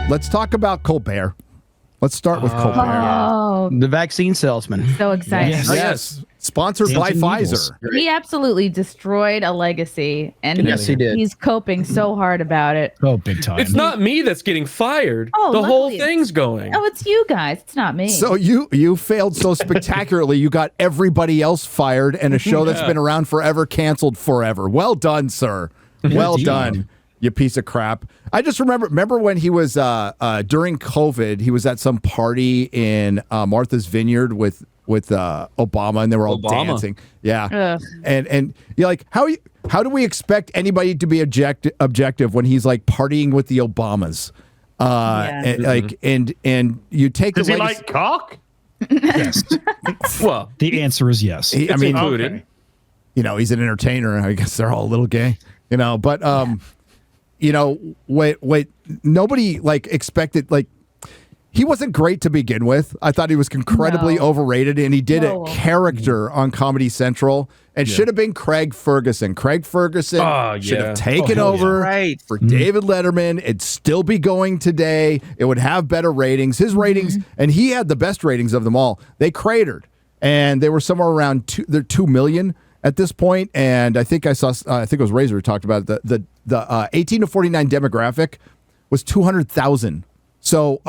let's talk about Colbert. Let's start with Colbert. Oh, The vaccine salesman. so exciting. Yes. Sponsored by Pfizer. He absolutely destroyed a legacy, and Yes, he did. he's coping so hard about it. Oh, big time. It's not me that's getting fired. Oh, the whole luckily thing's going. Oh, it's you guys. It's not me. So you failed so spectacularly, you got everybody else fired, and a show that's been around forever canceled forever. Well done, sir. Well done, you piece of crap. I just remember when he was during COVID, he was at some party in Martha's Vineyard with Obama, and they were all dancing. Yeah. And you're like, how do we expect anybody to be objective when he's like partying with the Obamas? And you take Does he like cock? Yes. Well, The answer is yes. I mean, included. you know, he's an entertainer. I guess they're all a little gay, you know, but you know, wait, nobody like expected, like, he wasn't great to begin with. I thought he was incredibly overrated, and he did a character on Comedy Central. It should have been Craig Ferguson. Craig Ferguson should have taken over for David Letterman. It'd still be going today. It would have better ratings. His ratings, and he had the best ratings of them all. They cratered, and they were somewhere around 2 million at this point. And I think I saw, I think it was Razor who talked about it. The 18 to 49 demographic was 200,000. So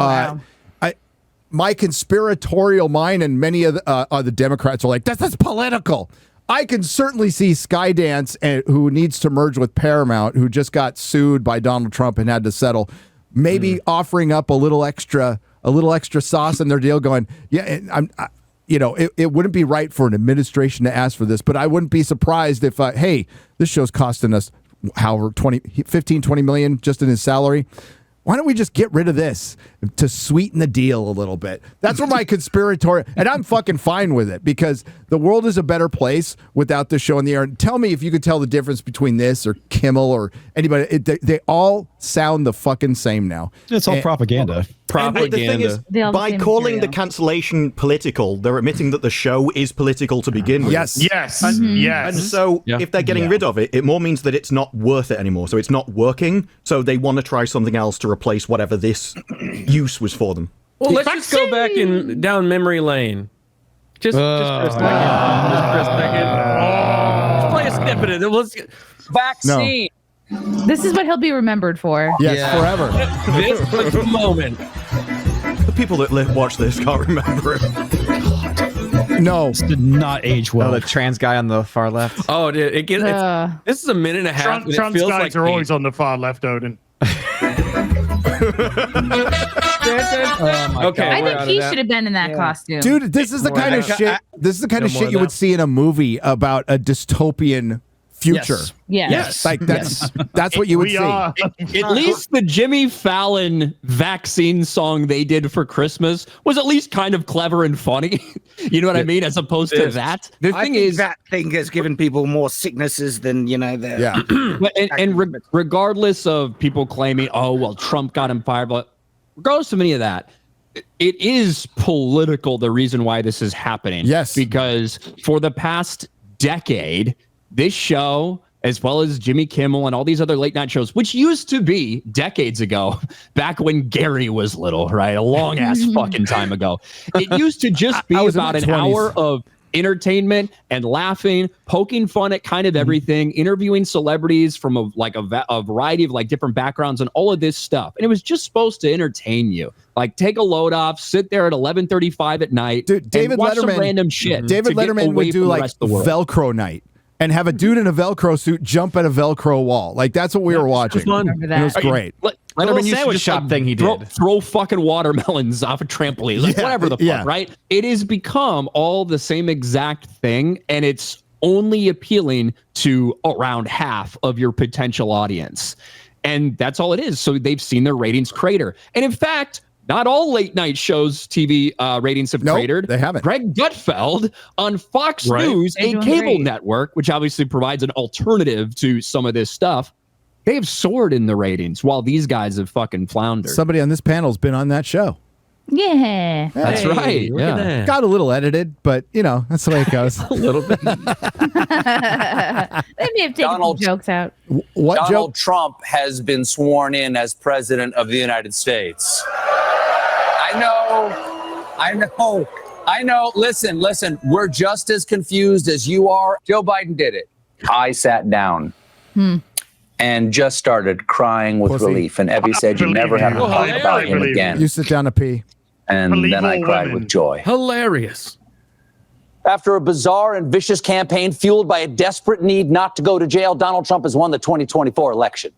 my conspiratorial mind and many of the Democrats are like, that's political. I can certainly see Skydance, who needs to merge with Paramount, who just got sued by Donald Trump and had to settle, maybe offering up a little extra sauce in their deal, going, it wouldn't be right for an administration to ask for this, but I wouldn't be surprised if, hey, this show's costing us however 15, 20 million just in his salary. Why don't we just get rid of this to sweeten the deal a little bit? That's where my conspiratorial, and I'm fucking fine with it, because the world is a better place without this show in the air. And tell me if you could tell the difference between this or Kimmel or anybody. They all sound the fucking same now. It's all propaganda. And the thing is, by calling the cancellation political, they're admitting that the show is political to begin with. Yes. Yes. And so if they're getting rid of it, it more means that it's not worth it anymore. So it's not working. So they want to try something else to replace whatever this use was for them. Well, let's just go back down memory lane. Just for a second. Just play a snippet of it. Let's get vaccine. This is what he'll be remembered for. Yes, forever. This was the moment. The people that watch this can't remember it. No. This did not age well. The trans guy on the far left. Oh, dude, this is a minute and a half. Trans guys are always on the far left, Odin. Okay, I think he should have been in that costume. Dude, this is the kind of shit. This is the kind of shit you would see in a movie about a dystopian future. Yes. Like that's what you would see. At least the Jimmy Fallon vaccine song they did for Christmas was at least kind of clever and funny. You know what I mean? As opposed to that. The thing is, that thing has given people more sicknesses than, regardless of people claiming, oh, well, Trump got him fired, but regardless of any of that, it is political, the reason why this is happening. Yes. Because for the past decade, this show, as well as Jimmy Kimmel and all these other late night shows, which used to be decades ago, back when Gary was little, right? A long ass fucking time ago. It used to just be about an hour of entertainment and laughing, poking fun at kind of everything, interviewing celebrities from a variety of like different backgrounds and all of this stuff. And it was just supposed to entertain you. Like, take a load off, sit there at 11:35 at night, and watch some random shit. David Letterman would do like Velcro night and have a dude in a Velcro suit jump at a Velcro wall. Like, that's what we were watching. It was great. Letterman used to just thing he did. Throw fucking watermelons off a trampoline, like whatever the fuck, right? It has become all the same exact thing, and it's only appealing to around half of your potential audience. And that's all it is. So they've seen their ratings crater. And in fact, not all late night shows TV ratings have cratered. They haven't. Greg Gutfeld on Fox News, a cable network, which obviously provides an alternative to some of this stuff, they have soared in the ratings while these guys have fucking floundered. Somebody on this panel's been on that show. Yeah. That's Hey, right. look at Yeah. that. Got a little edited, but that's the way it goes. A little bit. They may have taken Donald- some jokes out. What Donald joke? Trump has been sworn in as president of the United States. I know. Listen. We're just as confused as you are. Joe Biden did it. I sat down and just started crying with Pussy. relief. And Evie said, you never have to Well, talk about him hilarious. again. You sit down to pee. And then I cried with joy. Hilarious. After a bizarre and vicious campaign fueled by a desperate need not to go to jail, Donald Trump has won the 2024 election.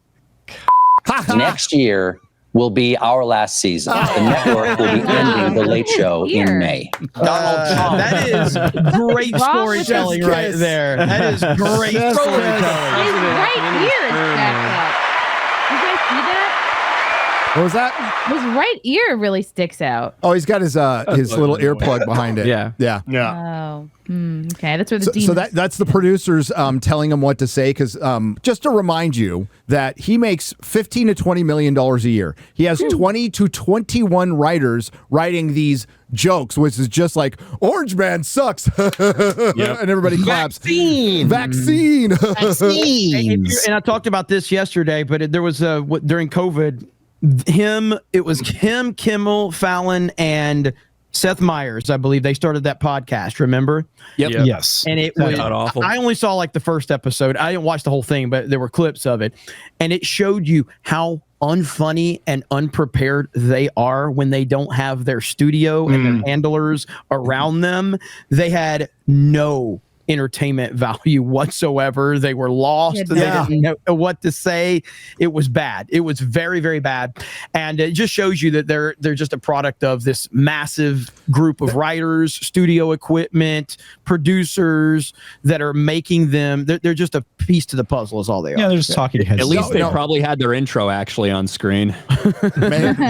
Next year will be our last season. The network will be ending The Late Show in May. Donald Trump. That is great Wrong with storytelling this right kiss. there. That is great His storytelling. right ear is backed up. You guys see that? What was that? His right ear really sticks out. Oh, he's got his little earplug behind it. Yeah. Yeah. Oh. Okay. That's where the So demons. that's the producers telling him what to say, because just to remind you that he makes $15 to $20 million a year. He has 20 to 21 writers writing these jokes, which is just like Orange Man sucks, and everybody claps. Vaccine. And I talked about this yesterday, but there was during COVID, it was him, Kimmel, Fallon, and Seth Meyers. I believe they started that podcast. Remember? Yep. Yes. And it That's was awful. I only saw like the first episode. I didn't watch the whole thing, but there were clips of it, and it showed you how unfunny and unprepared they are when they don't have their studio and their handlers around them. They had no entertainment value whatsoever. They were lost. Yeah. They didn't know what to say. It was bad. It was very, very bad. And it just shows you that they're just a product of this massive group of writers, studio equipment, producers that are making them. They're just a piece to the puzzle is all they are. Yeah, they're just talking heads. At least they No. probably had their intro actually on screen.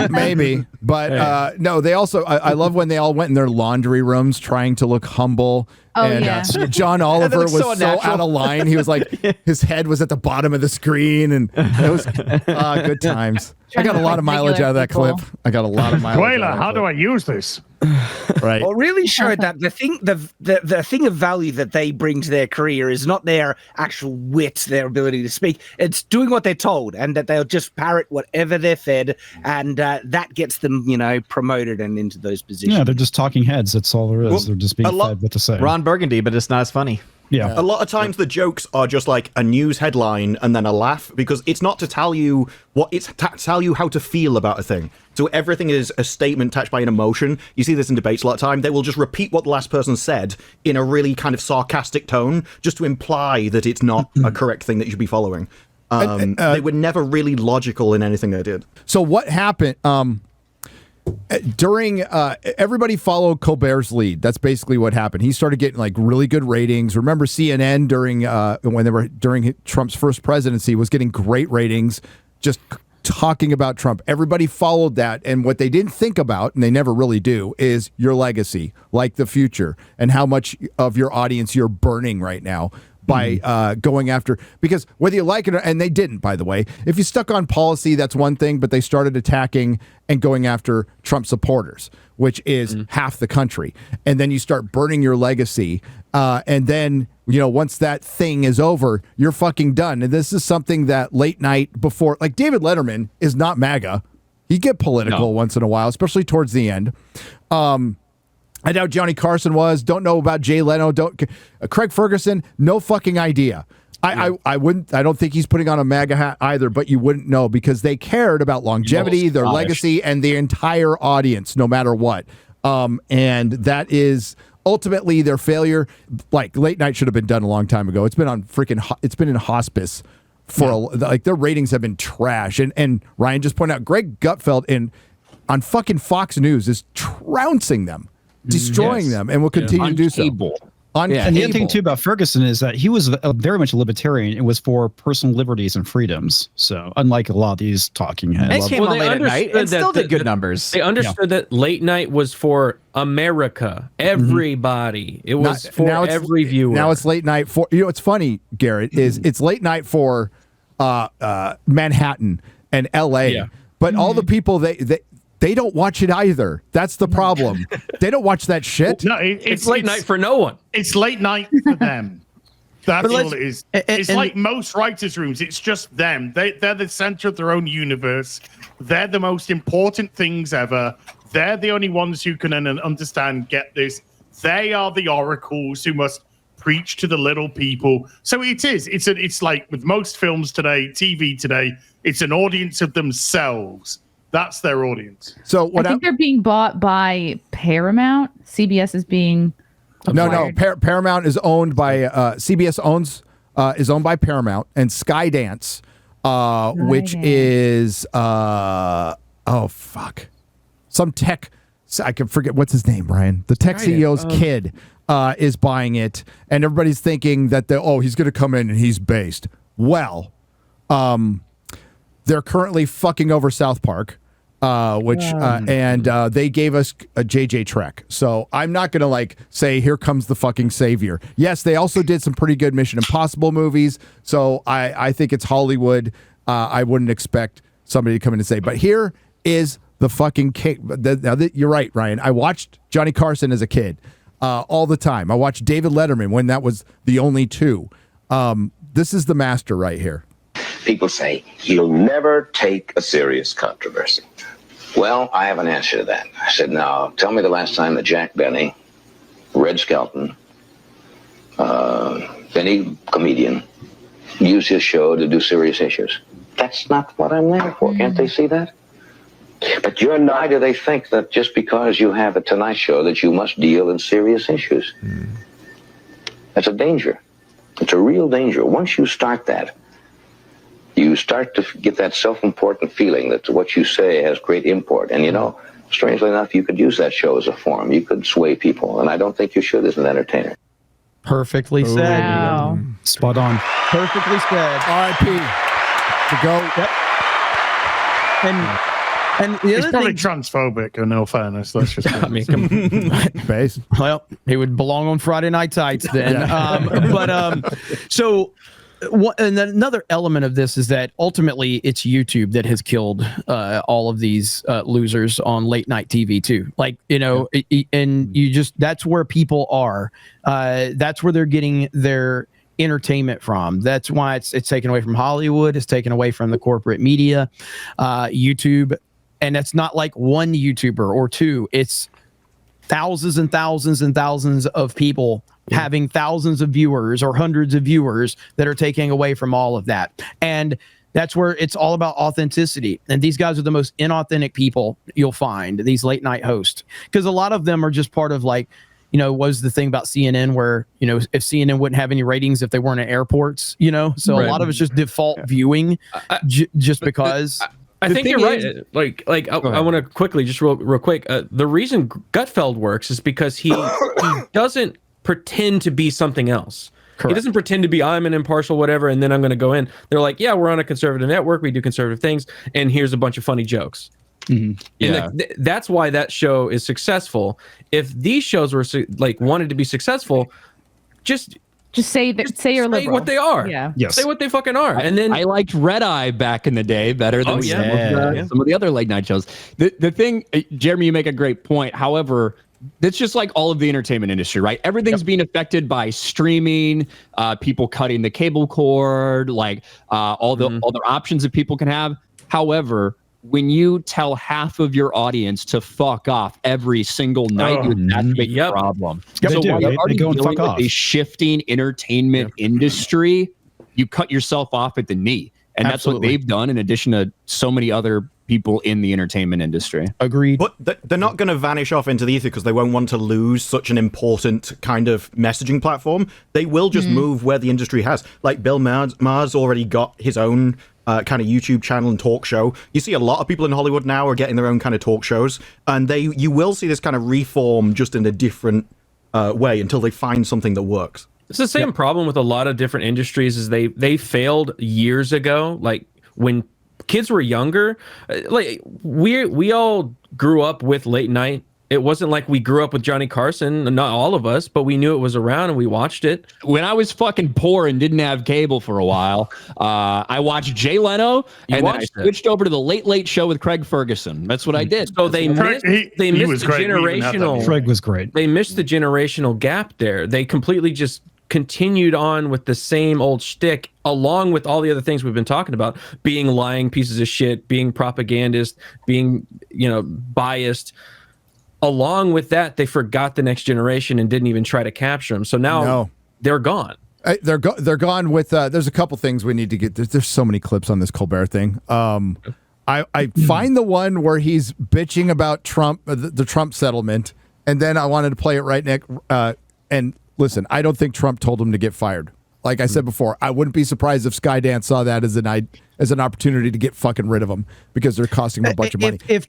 Maybe, but no. They also, I love when they all went in their laundry rooms trying to look humble. Oh, and yeah. John Oliver looks was so so unnatural. out of line. He was like, his head was at the bottom of the screen, and it was good times. I got a lot of mileage out of that clip. I got a lot of mileage. I use this? Right. Well, really showed that the thing of value that they bring to their career is not their actual wit, their ability to speak. It's doing what they're told, and that they'll just parrot whatever they're fed, and that gets them, promoted and into those positions. Yeah, they're just talking heads. That's all there is. Well, They're just being fed what to say. Ron Burgundy, but it's not as funny. Yeah. A lot of times the jokes are just like a news headline and then a laugh, because it's not to tell you it's to tell you how to feel about a thing. So everything is a statement touched by an emotion. You see this in debates a lot of time. They will just repeat what the last person said in a really kind of sarcastic tone, just to imply that it's not a correct thing that you should be following. They were never really logical in anything they did. So what happened during everybody followed Colbert's lead? That's basically what happened. He started getting like really good ratings. Remember CNN during Trump's first presidency was getting great ratings, just talking about Trump. Everybody followed that, and what they didn't think about, and they never really do, is your legacy, like the future, and how much of your audience you're burning right now by going after, because whether you like it or, and they didn't, by the way, if you stuck on policy, that's one thing, but they started attacking and going after Trump supporters, which is half the country. And then you start burning your legacy. And then, once that thing is over, you're fucking done. And this is something that late night before, like David Letterman is not MAGA. He'd get political once in a while, especially towards the end. I doubt Johnny Carson was. Don't know about Jay Leno. Craig Ferguson. No fucking idea. I wouldn't. I don't think he's putting on a MAGA hat either. But you wouldn't know, because they cared about longevity, their legacy, and the entire audience, no matter what. And that is ultimately their failure. Like Late Night should have been done a long time ago. It's been on it's been in hospice for their ratings have been trash. And Ryan just pointed out Greg Gutfeld on fucking Fox News is trouncing them. Destroying them, and will continue to do so. On And the other thing too about Ferguson is that he was very much a libertarian. It was for personal liberties and freedoms. So unlike a lot of these talking heads, They came on late at night and still did good numbers. They understood that Late Night was for America, everybody. It was for every viewer. Now it's Late Night for What's funny, Garrett, is it's Late Night for Manhattan and L.A. But all the people They don't watch it either. That's the problem. They don't watch that shit. No, it's late night for no one. It's late night for them. That's all it is. It's like most writers' rooms. It's just them. They're the center of their own universe. They're the most important things ever. They're the only ones who can understand, get this. They are the oracles who must preach to the little people. So it is. It's like with most films today, TV today, it's an audience of themselves. That's their audience. So what I think they're being bought by Paramount. CBS is being acquired. No. Paramount is owned by CBS is owned by Paramount and Skydance, which is some tech. I can forget what's his name, Brian. The tech CEO's kid is buying it, and everybody's thinking that he's going to come in and he's based. Well, they're currently fucking over South Park, and they gave us a JJ Trek. So I'm not going to say, here comes the fucking savior. Yes, they also did some pretty good Mission Impossible movies. So I think it's Hollywood. I wouldn't expect somebody to come in and say, but here is the fucking cake. You're right, Ryan. I watched Johnny Carson as a kid all the time. I watched David Letterman when that was the only two. This is the master right here. People say, you'll never take a serious controversy. Well, I have an answer to that. I said, now, tell me the last time that Jack Benny, Red Skelton, any comedian, used his show to do serious issues. That's not what I'm there for. Can't they see that? But you're not. Why do they think that just because you have a Tonight Show that you must deal in serious issues? That's a danger. It's a real danger. Once you start that, you start to get that self-important feeling that what you say has great import. And, strangely enough, you could use that show as a forum. You could sway people. And I don't think you should as an entertainer. Perfectly said. Wow. Spot on. Perfectly said. R.I.P. To go. Yep. And the It's other probably thing, transphobic, in all fairness. Let's just. I mean, Base. well, he would belong on Friday Night Tights then. And then another element of this is that ultimately it's YouTube that has killed all of these losers on late night TV too. And that's where people are. That's where they're getting their entertainment from. That's why it's taken away from Hollywood. It's taken away from the corporate media, YouTube. And that's not like one YouTuber or two. It's thousands and thousands and thousands of people having thousands of viewers or hundreds of viewers that are taking away from all of that. And that's where it's all about authenticity. And these guys are the most inauthentic people you'll find, these late night hosts. Because a lot of them are just part of was the thing about CNN where, if CNN wouldn't have any ratings if they weren't at airports, so a lot of it's just default viewing just because. I think you're right. I want to quickly, just real quick. The reason Gutfeld works is because he doesn't pretend to be something else. Correct. He doesn't pretend to be, I'm an impartial whatever, and then I'm going to go in. They're like, yeah, we're on a conservative network. We do conservative things, and here's a bunch of funny jokes. Mm-hmm. Yeah. And that's why that show is successful. If these shows were wanted to be successful, just say you're liberal. What they are. Yeah. Yes. Say what they fucking are. And then I liked Red Eye back in the day better than some of the other late night shows. The thing, Jeremy, you make a great point. However, it's just like all of the entertainment industry, right? Everything's being affected by streaming, people cutting the cable cord, all the options that people can have. However, when you tell half of your audience to fuck off every single night, that's a big problem. Yep, so while you're they go and fuck with off. a shifting entertainment industry, you cut yourself off at the knee. And that's what they've done in addition to so many other people in the entertainment industry. Agreed. But they're not going to vanish off into the ether because they won't want to lose such an important kind of messaging platform. They will just move where the industry has. Like Bill Maher's already got his own kind of YouTube channel and talk show. You see a lot of people in Hollywood now are getting their own kind of talk shows, and you will see this kind of reform just in a different way until they find something that works. It's the same problem with a lot of different industries is they failed years ago. Like when kids were younger, we all grew up with late night It wasn't like we grew up with Johnny Carson, not all of us, but we knew it was around and we watched it. When I was fucking poor and didn't have cable for a while, I watched Jay Leno, and then I switched over to the Late Late Show with Craig Ferguson. That's what I did. So they missed the generational. Craig was great. They missed the generational gap there. They completely just continued on with the same old shtick, along with all the other things we've been talking about, being lying pieces of shit, being propagandist, being, biased. Along with that, they forgot the next generation and didn't even try to capture them. So now they're gone. They're gone with. There's a couple things we need to get. There's so many clips on this Colbert thing. I find the one where he's bitching about Trump, the Trump settlement, and then I wanted to play it right next. And listen, I don't think Trump told him to get fired. Like I said before, I wouldn't be surprised if Skydance saw that as an opportunity to get fucking rid of him because they're costing him a bunch of money. If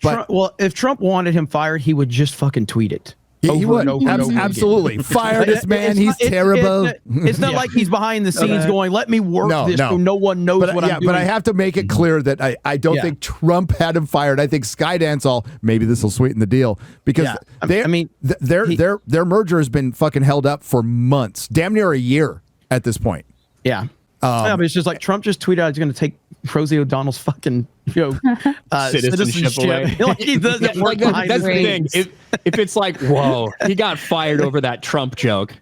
Trump wanted him fired, he would just fucking tweet it. He would. Absolutely. Fire this man. He's terrible. It's not like he's behind the scenes going, let me work this so no one knows what I'm doing. But I have to make it clear that I don't think Trump had him fired. I think Skydance maybe this will sweeten the deal because their merger has been fucking held up for months, damn near a year at this point. Yeah. But it's just like Trump just tweeted out he's going to take Rosie O'Donnell's fucking citizenship away. Like he doesn't work behind that's the the scenes. thing. If it's like, whoa, he got fired over that Trump joke.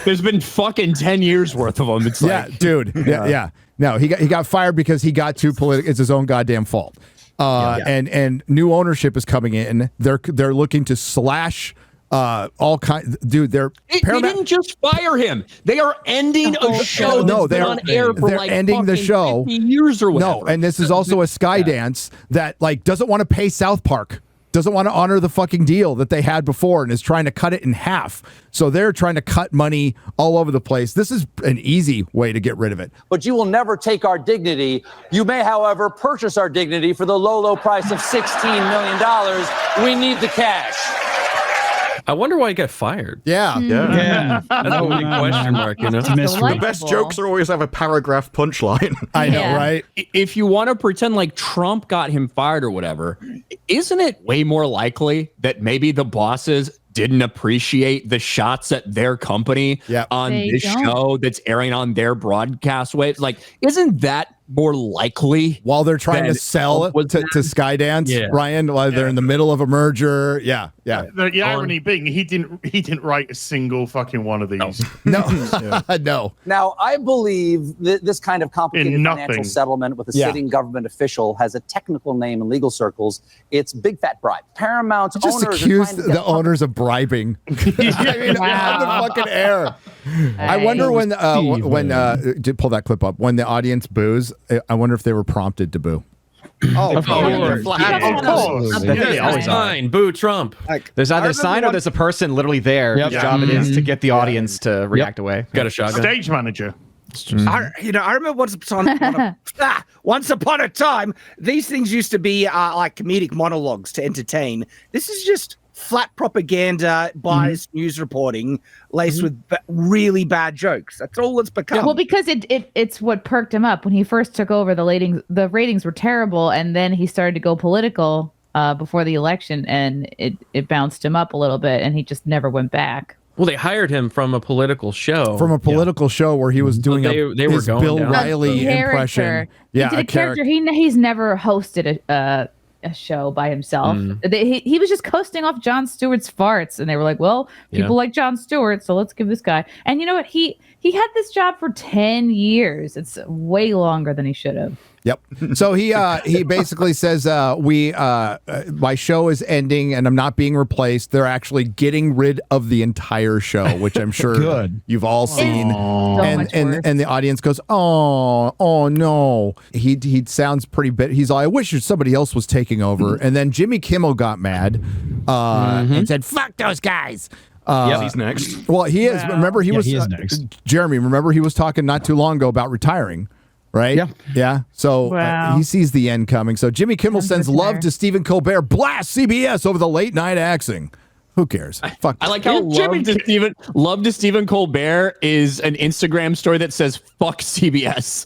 There's been fucking 10 years worth of them. It's like, dude. Yeah. No, he got fired because he got too political. It's his own goddamn fault. And new ownership is coming in. They're looking to slash all kinds. Dude, they didn't just fire him. They are ending a show that's been on air for they're ending the show 50 years or whatever. No, and this is also a Skydance that doesn't want to pay South Park. Doesn't want to honor the fucking deal that they had before and is trying to cut it in half. So they're trying to cut money all over the place. This is an easy way to get rid of it. But you will never take our dignity. You may, however, purchase our dignity for the low, low price of $16 million. We need the cash. I wonder why he got fired. Yeah. That's a big question mark, The best jokes are always have a paragraph punchline. I know, right? If you want to pretend like Trump got him fired or whatever, isn't it way more likely that maybe the bosses didn't appreciate the shots at their company on this show that's airing on their broadcast waves? Like, isn't that more likely while they're trying to sell to Skydance, Ryan, while they're in the middle of a merger? The irony being he didn't write a single fucking one of these. No. Now, I believe that this kind of complicated financial settlement with a sitting government official has a technical name in legal circles. It's big fat bribe. Paramount's just owners accused the owners of bribing. On the fucking air. I wonder when pull that clip up, when the audience boos, I wonder if they were prompted to boo. Of course. There's sign, boo Trump. There's either a sign or there's a person literally there whose job it is to get the audience to react away. Got a shotgun. Stage manager. I remember once upon a time, these things used to be like comedic monologues to entertain. This is just flat propaganda, biased news reporting laced with really bad jokes. That's all it's become. Well, because it's what perked him up when he first took over. The ratings were terrible, and then he started to go political before the election, and it bounced him up a little bit, and he just never went back. Well, they hired him from a political show. Show where he was doing his Bill Riley impression. He did a character. He's never hosted a show by himself. He was just coasting off Jon Stewart's farts, and they were like, well, people like Jon Stewart, so let's give this guy. And you know what? He had this job for 10 years. It's way longer than he should have. Yep. So he basically says my show is ending and I'm not being replaced. They're actually getting rid of the entire show, which I'm sure you've all seen. And the audience goes, oh no. He sounds pretty bit. He's like, I wish somebody else was taking over. And then Jimmy Kimmel got mad and said, fuck those guys. He's next. Well, he is. Remember, he is next. Jeremy, remember he was talking not too long ago about retiring. Right? Yeah. So he sees the end coming. So Jimmy Kimmel sends love to Stephen Colbert. Blast CBS over the late night axing. Who cares? Fuck. I like how love to Stephen Colbert is an Instagram story that says fuck CBS.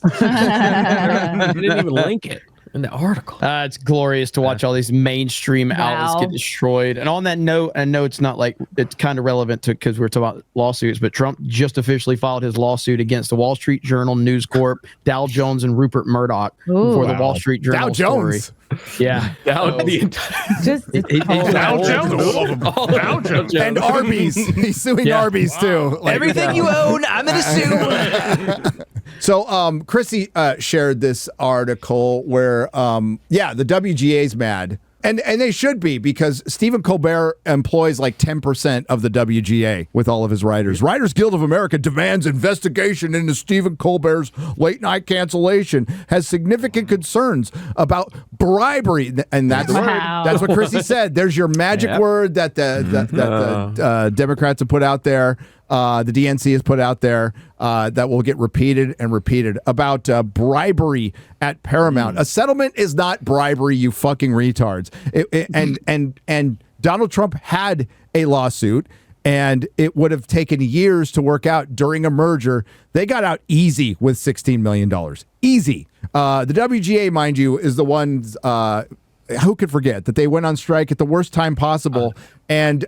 He didn't even link it. in the article. It's glorious to watch all these mainstream outlets get destroyed. And on that note, I know it's not like it's kind of relevant to because we're talking about lawsuits, but Trump just officially filed his lawsuit against the Wall Street Journal, News Corp, Dow Jones, and Rupert Murdoch for the Wall Street Journal Dow Jones. story. Yeah. Dow Jones. And Arby's. He's suing Arby's too. Like, everything you own, I'm going to sue. So Chrissy shared this article where the WGA's mad. And they should be, because Stephen Colbert employs like 10% of the WGA with all of his writers. Writers Guild of America demands investigation into Stephen Colbert's late night cancellation, has significant concerns about bribery. And that's what Chrissy said. There's your magic word that the Democrats have put out there. The DNC has put out there that will get repeated and repeated about bribery at Paramount. A settlement is not bribery, you fucking retards. And Donald Trump had a lawsuit, and it would have taken years to work out during a merger. They got out easy with $16 million. Easy. The WGA, mind you, is the ones... who could forget that they went on strike at the worst time possible? And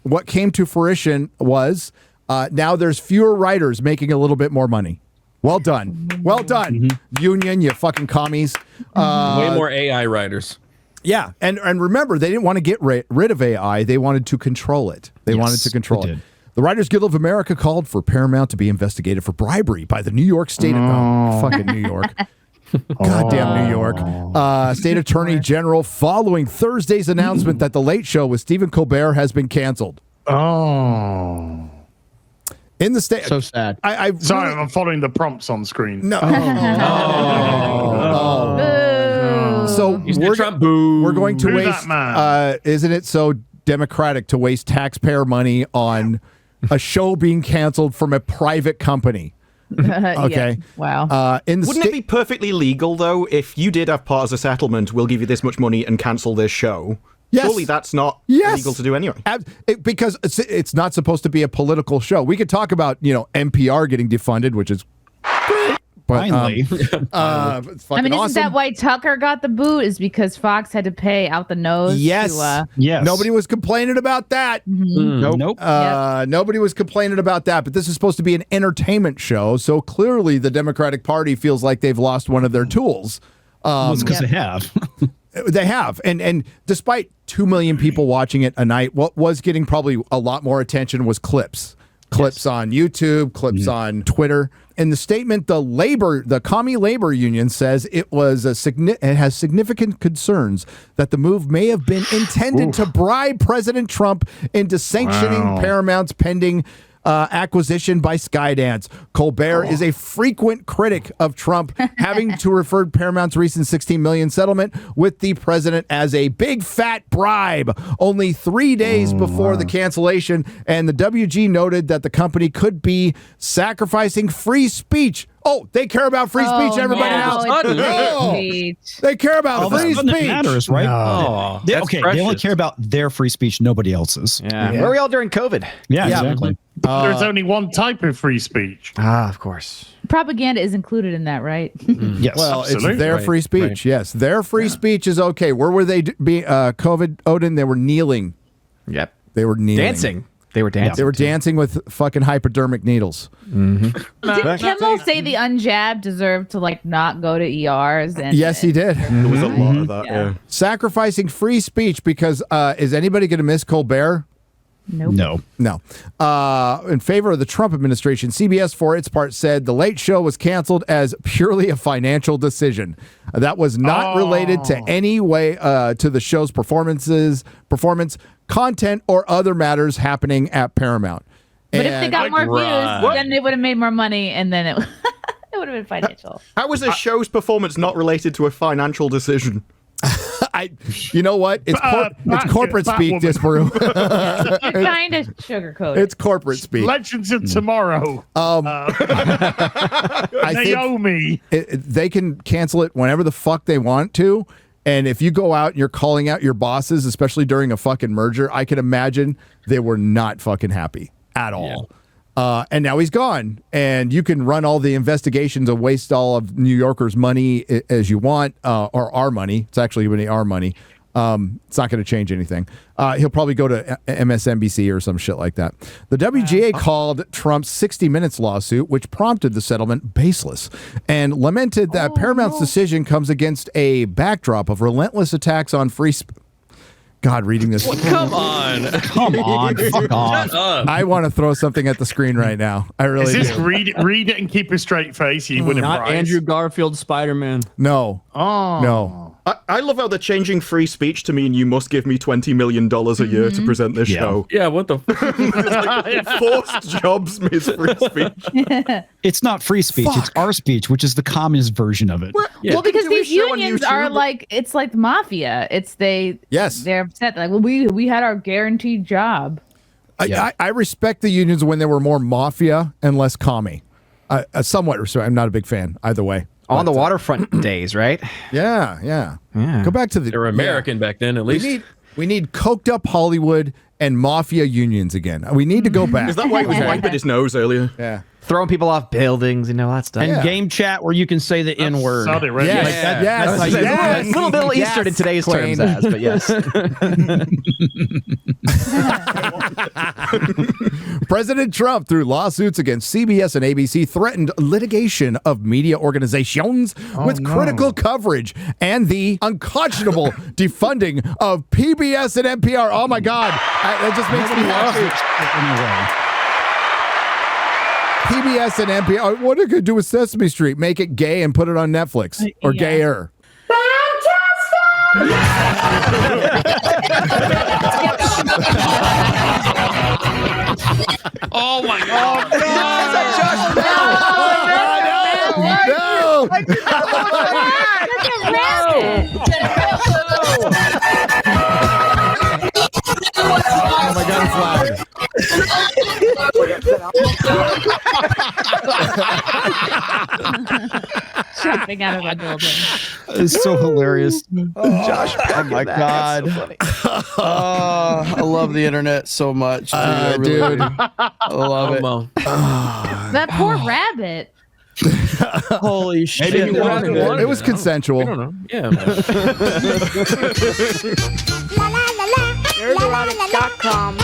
what came to fruition was now there's fewer writers making a little bit more money. Well done. Well done, union, you fucking commies. Way more AI writers. Yeah. And remember, they didn't want to get rid of AI. They wanted to control it. They wanted to control it. The Writers Guild of America called for Paramount to be investigated for bribery by the New York State. Fucking New York. Goddamn New York. State Attorney General following Thursday's announcement that The Late Show with Stephen Colbert has been canceled. Oh. In the state. So sad. Sorry, I'm following the prompts on screen. No. So we're going to waste. Isn't it so democratic to waste taxpayer money on a show being canceled from a private company? Okay. Yeah. Wow. Wouldn't it be perfectly legal, though, if you did have part as a settlement, we'll give you this much money and cancel this show? Yes. Surely that's not illegal to do anyway. Because it's not supposed to be a political show. We could talk about, NPR getting defunded, which is great. But, finally. It's fucking isn't awesome. that why Tucker got the boot? Is because Fox had to pay out the nose? Yes. Yes. Nobody was complaining about that. Nope. Nobody was complaining about that. But this is supposed to be an entertainment show. So clearly the Democratic Party feels like they've lost one of their tools. It's because they have. They have. And despite 2 million people watching it a night, what was getting probably a lot more attention was clips. Clips on YouTube, clips on Twitter. In the statement, the Commie Labor Union says it has significant concerns that the move may have been intended to bribe President Trump into sanctioning Paramount's pending acquisition by Skydance. Colbert is a frequent critic of Trump, having to refer to Paramount's recent $16 million settlement with the president as a big fat bribe. Only 3 days before the cancellation, and the WG noted that the company could be sacrificing free speech. Oh, they care about free speech, everybody else. They care about free speech. Matters, right? Oh, they only care about their free speech, nobody else's. Yeah. Where are we all during COVID? Yeah, exactly. There's only one type of free speech. Of course. Propaganda is included in that, right? Yes. Well, absolutely. it's their free speech. Right. Yes, their free speech is okay. Where were they COVID, Odin? They were kneeling. Yep. They were kneeling. Dancing. They were dancing. They were dancing with fucking hypodermic needles. Did Kimmel say the unjabbed deserved to not go to ERs? Yes, he did. There was a lot of that. Yeah. Sacrificing free speech because is anybody going to miss Colbert? Nope. No. In favor of the Trump administration, CBS, for its part, said The Late Show was canceled as purely a financial decision. That was not related to any way to the show's performance, content, or other matters happening at Paramount. But if they got more views, then they would have made more money, and then it would have been financial. How was a show's performance not related to a financial decision? You know what? It's corporate speak, Disparu. You're trying to sugarcoat it. It's corporate speak. Legends of Tomorrow. Naomi. They can cancel it whenever the fuck they want to. And if you go out and you're calling out your bosses, especially during a fucking merger, I can imagine they were not fucking happy at all. And now he's gone. And you can run all the investigations and waste all of New Yorkers' money as you want, or our money. It's actually going to be our money. It's not going to change anything. He'll probably go to MSNBC or some shit like that. The WGA called Trump's 60 Minutes lawsuit, which prompted the settlement, baseless, and lamented that Paramount's decision comes against a backdrop of relentless attacks on free speech. God, reading this. Come on. Come on. Fuck off. I want to throw something at the screen right now. I really Is this do. read it and keep a straight face? You win a Not prize. Andrew Garfield Spider-Man. No. Oh. No. I love how they're changing free speech to mean you must give me $20 million a year to present this show. Yeah, what the Forced jobs means free speech. It's not free speech. It's our speech, which is the communist version of it. Well, because these unions are like, it's like the mafia. They're upset. Like, well, we had our guaranteed job. I respect the unions when they were more mafia and less commie. I somewhat respect. I'm not a big fan either way. On the waterfront days, right? Yeah. Go back to the. They were American back then, at least. We need coked up Hollywood and mafia unions again. We need to go back. Is that why he was wiping his nose earlier? Yeah. Throwing people off buildings, that stuff. And game chat where you can say the N word. Yes. Little Eastern in today's terms, but yes. President Trump, through lawsuits against CBS and ABC, threatened litigation of media organizations with critical coverage and the unconscionable defunding of PBS and NPR. Oh my God, that just makes me laugh. PBS and NPR. What are you going to do with Sesame Street? Make it gay and put it on Netflix or gayer? Oh my God! Is that Josh Bell? No! Oh my God, it's loud. Jumping out of a building. It's so hilarious. Josh, oh my God. Oh, I love the internet so much. Dude. I really do. I love it. That poor rabbit. Holy shit. It was consensual. I don't know. Yeah. Nerdrotic.com.